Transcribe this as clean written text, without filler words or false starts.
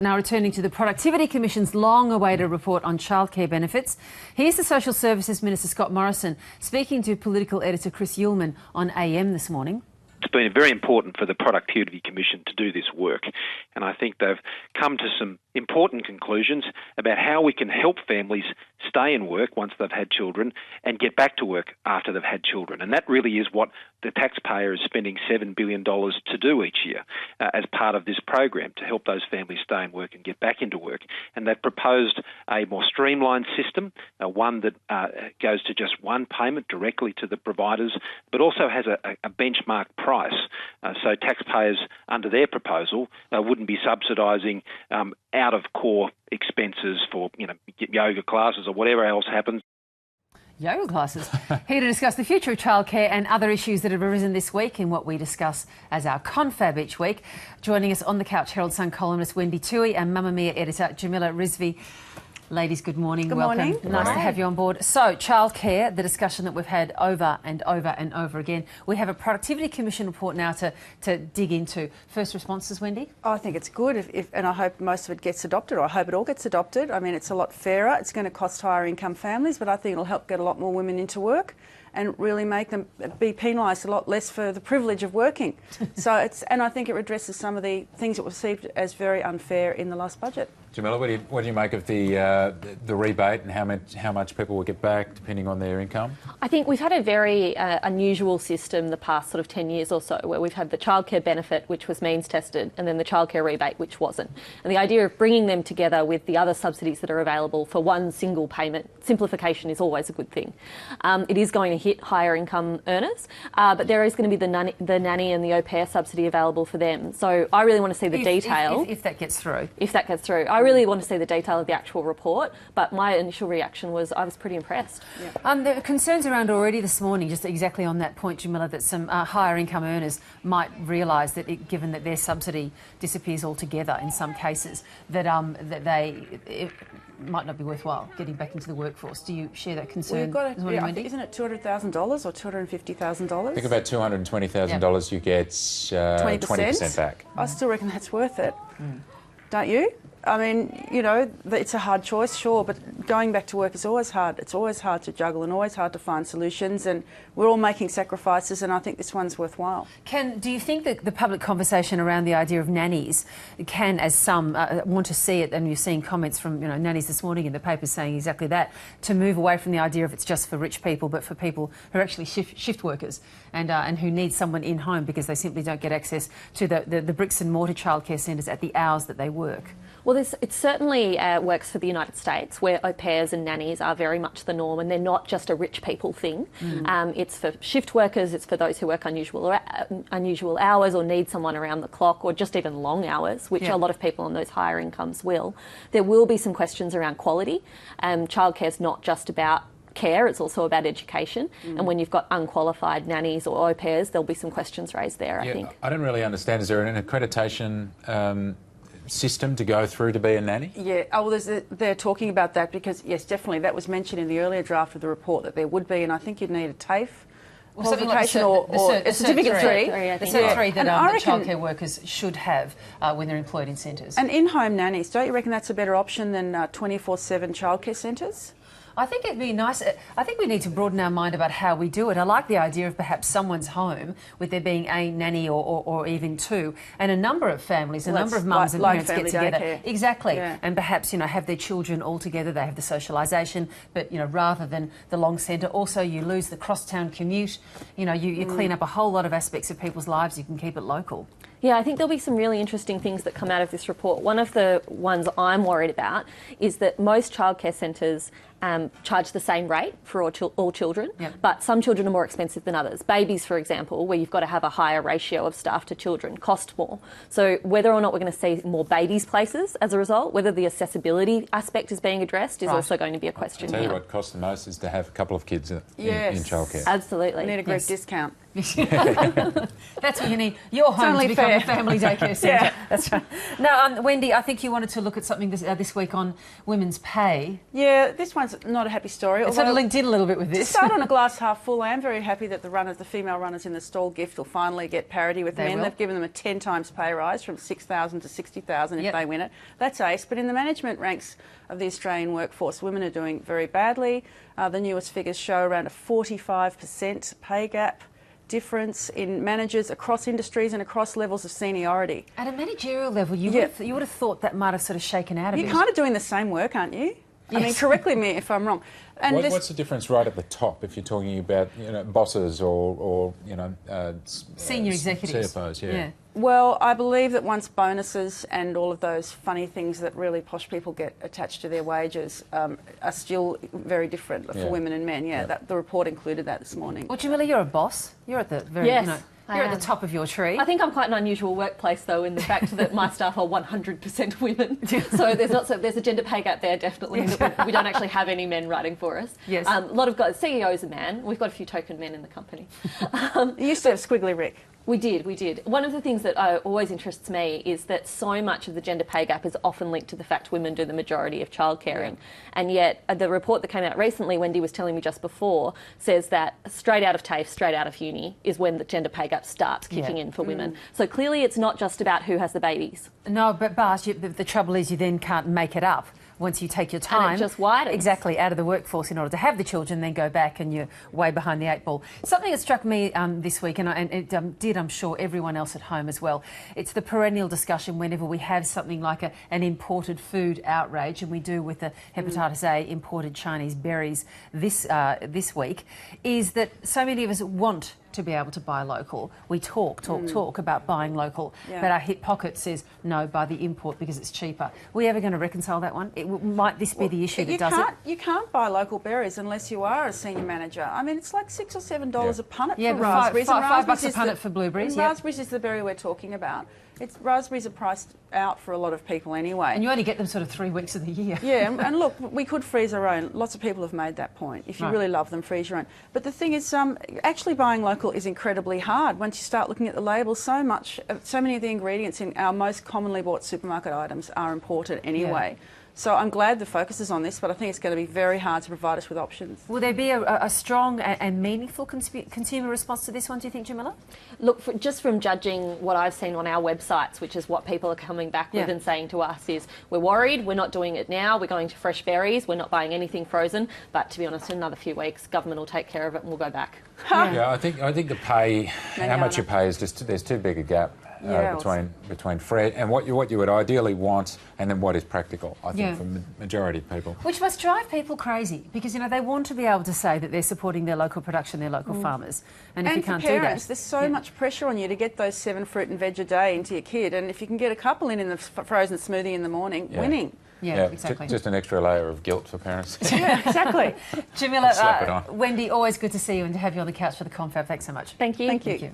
Now returning to the Productivity Commission's long-awaited report on childcare benefits, here's the Social Services Minister Scott Morrison speaking to political editor Chris Uhlmann on AM this morning. It's been very important for the Productivity Commission to do this work, and I think they've come to some important conclusions about how we can help families stay in work once they've had children and get back to work after they've had children. And that really is what the taxpayer is spending $7 billion to do each year as part of this program, to help those families stay in work and get back into work. And they've proposed a more streamlined system, one that goes to just one payment directly to the providers, but also has a benchmark price. So taxpayers, under their proposal, wouldn't be subsidising out-of-core expenses for, yoga classes or whatever else happens. Yoga classes. Here to discuss the future of childcare and other issues that have arisen this week in what we discuss as our Confab each week. Joining us on the couch, Herald Sun columnist Wendy Toohey and Mamamia editor Jamila Rizvi. Ladies, good morning. Welcome. Morning. Nice to have you on board. So, childcare, the discussion that we've had over and over and over again. We have a Productivity Commission report now to dig into. First responses, Wendy? I think it's good, and I hope most of it gets adopted, or I hope it all gets adopted. I mean, it's a lot fairer. It's going to cost higher income families, but I think it'll help get a lot more women into work and really make them be penalised a lot less for the privilege of working. And I think it addresses some of the things that were perceived as very unfair in the last budget. Jamila, what do you make of the rebate and how much people will get back depending on their income? I think we've had a very unusual system the past sort of 10 years or so, where we've had the childcare benefit, which was means tested, and then the childcare rebate, which wasn't. And the idea of bringing them together with the other subsidies that are available for one single payment, simplification is always a good thing. It is going to hit higher income earners, but there is going to be the nanny and the au pair subsidy available for them. So I really want to see the detail. If that gets through. If that gets through. I really want to see the detail of the actual report, but my initial reaction was I was pretty impressed. Yeah. There are concerns around already this morning, just exactly on that point, Jamila, that some higher income earners might realise that given that their subsidy disappears altogether in some cases, that it might not be worthwhile getting back into the workforce. Do you share that concern? Isn't it $200,000 or $250,000? I think about $220,000 you get 20% back. I still reckon that's worth it. Don't you? I mean, it's a hard choice, sure, but going back to work is always hard. It's always hard to juggle and always hard to find solutions, and we're all making sacrifices, and I think this one's worthwhile. Do you think that the public conversation around the idea of nannies can, as some want to see it, and you're seeing comments from nannies this morning in the papers saying exactly that, to move away from the idea of it's just for rich people, but for people who are actually shift workers and who need someone in home because they simply don't get access to the bricks and mortar childcare centres at the hours that they work? Well, it certainly works for the United States, where au pairs and nannies are very much the norm, and they're not just a rich people thing. It's for shift workers, it's for those who work unusual hours or need someone around the clock, or just even long hours, which a lot of people on those higher incomes will. There will be some questions around quality. Childcare is not just about care, it's also about education, and when you've got unqualified nannies or au pairs, there'll be some questions raised there, I think. I don't really understand, is there an accreditation system to go through to be a nanny? Yeah, they're talking about that because, yes, definitely, that was mentioned in the earlier draft of the report that there would be, and I think you'd need a TAFE qualification or a Certificate 3. The Cert 3 that childcare workers should have when they're employed in centres. And in-home nannies, don't you reckon that's a better option than 24/7 childcare centres? I think it'd be nice. I think we need to broaden our mind about how we do it. I like the idea of perhaps someone's home with there being a nanny or even two, and a number of families, a number of mums and parents get together. Daycare. Exactly. Yeah. And perhaps, have their children all together, they have the socialisation, but, rather than the long centre, also you lose the cross-town commute. You clean up a whole lot of aspects of people's lives. You can keep it local. Yeah, I think there'll be some really interesting things that come out of this report. One of the ones I'm worried about is that most childcare centres charge the same rate for all children, but some children are more expensive than others. Babies, for example, where you've got to have a higher ratio of staff to children, cost more. So whether or not we're going to see more babies places as a result, whether the accessibility aspect is being addressed is also going to be a question. I'll tell you what costs the most is to have a couple of kids in childcare. Absolutely. We need a group discount. That's what you need. Your home only to become fair. a family daycare centre. Yeah. That's right. Now, Wendy, I think you wanted to look at something this week on women's pay. Yeah, this one's not a happy story. It sort of although- linked in a little bit with To this. start on a glass half full, I am very happy that the female runners in the stall gift will finally get parity with They men. will. They've given them a 10 times pay rise from 6,000 to 60,000 if Yep. they win it. That's ace. But in the management ranks of the Australian workforce, women are doing very badly. The newest figures show around a 45% pay gap difference in managers across industries and across levels of seniority. At a managerial level, you Yeah. would have thought that might have sort of shaken out a You're bit. kind of doing the same work, aren't you? I mean, Yes. correctly me if I'm wrong. And What's the difference right at the top if you're talking about bosses or Senior executives. CFOs? Yeah. Well, I believe that once bonuses and all of those funny things that really posh people get attached to their wages are still very different for Yeah. women and men. Yeah, the report included that this morning. Well, Jamila, you're a boss. You're at the very, Yes, I you're at am. the top of your tree. I think I'm quite an unusual workplace, though, in the fact that my staff are 100% women. So there's a gender pay gap there, definitely. That we don't actually have any men writing for us. Yes. A lot of guys, CEO's a man. We've got a few token men in the company. You used to have Squiggly Rick. We did. One of the things that always interests me is that so much of the gender pay gap is often linked to the fact women do the majority of childcaring. And yet the report that came out recently, Wendy was telling me just before, says that straight out of TAFE, straight out of uni, is when the gender pay gap starts kicking in for women. So clearly it's not just about who has the babies. No, but Bart, the trouble is you then can't make it up once you take your time. And it just widens. Exactly, out of the workforce in order to have the children, then go back and you're way behind the eight ball. Something that struck me this week, and it did, I'm sure, everyone else at home as well, it's the perennial discussion whenever we have something like an imported food outrage, and we do with the hepatitis A imported Chinese berries this week, is that so many of us want to be able to buy local. We talk about buying local, but our hip pocket says no, buy the import because it's cheaper. Are we ever going to reconcile that one? Might this be the issue that does it? You can't buy local berries unless you are a senior manager. I mean, it's like $6 or $7 a punnet Yeah, for but raspberries. five and bucks a is punnet the- for blueberries, and yep. Raspberries is the berry we're talking about. Raspberries are priced out for a lot of people anyway. And you only get them sort of 3 weeks of the year. Yeah, and look, we could freeze our own. Lots of people have made that point. If you Right. really love them, freeze your own. But the thing is, actually buying local is incredibly hard. Once you start looking at the labels, so many of the ingredients in our most commonly bought supermarket items are imported anyway. So I'm glad the focus is on this, but I think it's going to be very hard to provide us with options. Will there be a strong and meaningful consumer response to this one, do you think, Jamila? Look, just from judging what I've seen on our websites, which is what people are coming back with Yeah. and saying to us is, we're worried, we're not doing it now, we're going to fresh berries, we're not buying anything frozen, but to be honest, in another few weeks, government will take care of it and we'll go back. Yeah, I think the pay, how much you Manana. pay is just there's too big a gap Yeah, between fresh and what you would ideally want, and then what is practical. I think Yeah. for the majority of people. Which must drive people crazy because, they want to be able to say that they're supporting their local production, their local farmers. And if you for can't parents, do that... there's so much pressure on you to get those 7 fruit and veg a day into your kid, and if you can get a couple in the frozen smoothie in the morning, Yeah. winning. Yeah, exactly. Just an extra layer of guilt for parents. Yeah, exactly. Jamila, Slap it on. Wendy, always good to see you and to have you on the couch for the Confab. Thanks so much. Thank you. Thank you. Thank you.